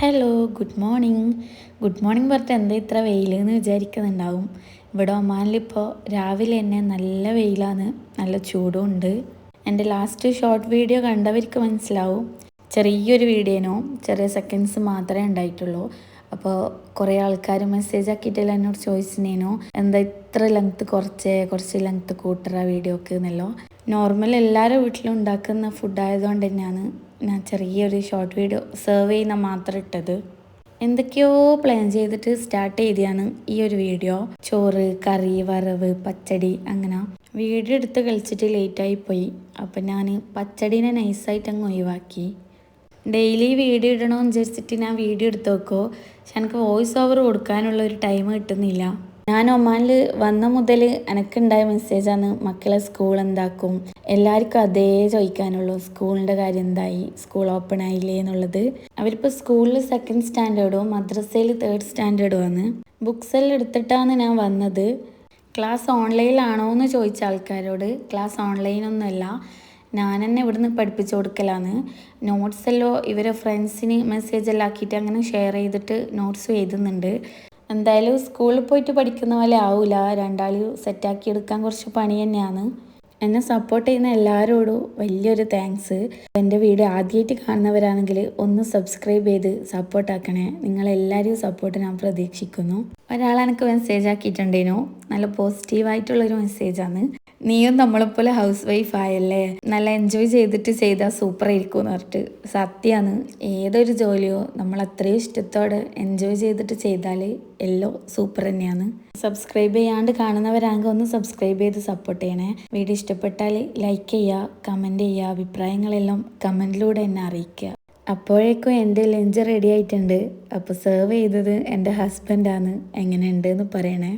Hello good morning പറഞ്ഞിട്ട് എന്താ ഇത്ര വെയിലെന്ന് വിചാരിക്കുന്നുണ്ടാവും. ഇവിടെ ഒമാനിലിപ്പോൾ രാവിലെ തന്നെ നല്ല വെയിലാണ്, നല്ല ചൂടും ഉണ്ട്. എൻ്റെ ലാസ്റ്റ് ഷോർട്ട് വീഡിയോ കണ്ടവർക്ക് മനസ്സിലാവും, ചെറിയൊരു വീഡിയോനോ ചെറിയ സെക്കൻഡ്സ് മാത്രമേ ഉണ്ടായിട്ടുള്ളൂ. അപ്പോൾ കുറേ ആൾക്കാർ മെസ്സേജ് ആക്കിയിട്ടില്ല, എന്നോട് ചോദിച്ചിനേനോ എന്താ ഇത്ര ലെങ്ത്ത് കുറച്ച് ലെങ്ത്ത് കൂട്ടറ വീഡിയോക്ക് എന്നല്ലോ. നോർമൽ എല്ലാവരും വീട്ടിലും ഉണ്ടാക്കുന്ന ഫുഡ് ആയതുകൊണ്ട് തന്നെയാണ് ഞാൻ ചെറിയൊരു ഷോർട്ട് വീഡിയോ സെർവ് ചെയ്യുന്ന മാത്രം ഇട്ടത്. എന്തൊക്കെയോ പ്ലാൻ ചെയ്തിട്ട് സ്റ്റാർട്ട് ചെയ്തതാണ് ഈ ഒരു വീഡിയോ. ചോറ്, കറി, വറവ്, പച്ചടി, അങ്ങനെ വീഡിയോ എടുത്ത് കളിച്ചിട്ട് ലേറ്റായി പോയി. അപ്പം ഞാൻ പച്ചടീനെ നൈസായിട്ട് അങ്ങ് ഒഴിവാക്കി. ഡെയിലി വീഡിയോ ഇടണമെന്ന് വിചാരിച്ചിട്ട് ഞാൻ വീഡിയോ എടുത്ത് വെക്കുമോ, പക്ഷെ എനിക്ക് വോയിസ് ഓവർ കൊടുക്കാനുള്ള ഒരു ടൈം കിട്ടുന്നില്ല. ഞാൻ ഒമാനിൽ വന്ന മുതൽ എനിക്കുണ്ടായ മെസ്സേജാണ്, മക്കളെ സ്കൂൾ എന്താക്കും, എല്ലാവർക്കും അതേ ചോദിക്കാനുള്ളൂ, സ്കൂളിൻ്റെ കാര്യം എന്തായി, സ്കൂൾ ഓപ്പൺ ആയില്ലേ എന്നുള്ളത്. അവരിപ്പോൾ സ്കൂളിൽ 2nd സ്റ്റാൻഡേർഡും മദ്രസയിൽ 3rd സ്റ്റാൻഡേർഡും ആണ്. ബുക്സ് എല്ലാം എടുത്തിട്ടാണ് ഞാൻ വന്നത്. ക്ലാസ് ഓൺലൈനിലാണോ എന്ന് ചോദിച്ച ആൾക്കാരോട്, ക്ലാസ് ഓൺലൈനൊന്നുമല്ല, ഞാൻ തന്നെ ഇവിടുന്ന് പഠിപ്പിച്ചു കൊടുക്കലാണ്. നോട്ട്സ് എല്ലാം ഇവരെ ഫ്രണ്ട്സിന് മെസ്സേജ് എല്ലാം ആക്കിയിട്ട് അങ്ങനെ ഷെയർ ചെയ്തിട്ട് നോട്ട്സ് എഴുതുന്നുണ്ട്. എന്തായാലും സ്കൂളിൽ പോയിട്ട് പഠിക്കുന്ന പോലെ ആവില്ല, രണ്ടാളും സെറ്റാക്കി എടുക്കാൻ കുറച്ച് പണി തന്നെയാണ്. എന്നെ സപ്പോർട്ട് ചെയ്യുന്ന എല്ലാവരോടും വലിയൊരു താങ്ക്സ്. എൻ്റെ വീഡിയോ ആദ്യമായിട്ട് കാണുന്നവരാണെങ്കിൽ ഒന്ന് സബ്സ്ക്രൈബ് ചെയ്ത് സപ്പോർട്ടാക്കണേ. നിങ്ങളെല്ലാവരും സപ്പോർട്ട് ഞാൻ പ്രതീക്ഷിക്കുന്നു. ഒരാൾ എനിക്ക് മെസ്സേജ് ആക്കിയിട്ടുണ്ടേനോ, നല്ല പോസിറ്റീവായിട്ടുള്ളൊരു മെസ്സേജാണ്. നീയും നമ്മളെപ്പോലെ ഹൗസ് വൈഫ് ആയല്ലേ, നല്ല എൻജോയ് ചെയ്തിട്ട് ചെയ്താൽ സൂപ്പർ ആയിരിക്കും എന്ന് പറഞ്ഞിട്ട്. സത്യമാണ്, ഏതൊരു ജോലിയോ നമ്മൾ അത്രയും ഇഷ്ടത്തോടെ എൻജോയ് ചെയ്തിട്ട് ചെയ്താൽ എല്ലാം സൂപ്പർ തന്നെയാണ്. സബ്സ്ക്രൈബ് ചെയ്യാണ്ട് കാണുന്നവരാണെങ്കിൽ ഒന്ന് സബ്സ്ക്രൈബ് ചെയ്ത് സപ്പോർട്ട് ചെയ്യണേ. വീഡിയോ ഇഷ്ടപ്പെട്ടാൽ ലൈക്ക് ചെയ്യുക, കമൻറ്റ് ചെയ്യുക, അഭിപ്രായങ്ങളെല്ലാം കമൻറ്റിലൂടെ എന്നെ അറിയിക്കുക. അപ്പോഴേക്കും എൻ്റെ ലഞ്ച് റെഡി ആയിട്ടുണ്ട്. അപ്പോൾ സെർവ് ചെയ്തത് എൻ്റെ ഹസ്ബൻഡാണ്. എങ്ങനെയുണ്ട് എന്ന് പറയണേ.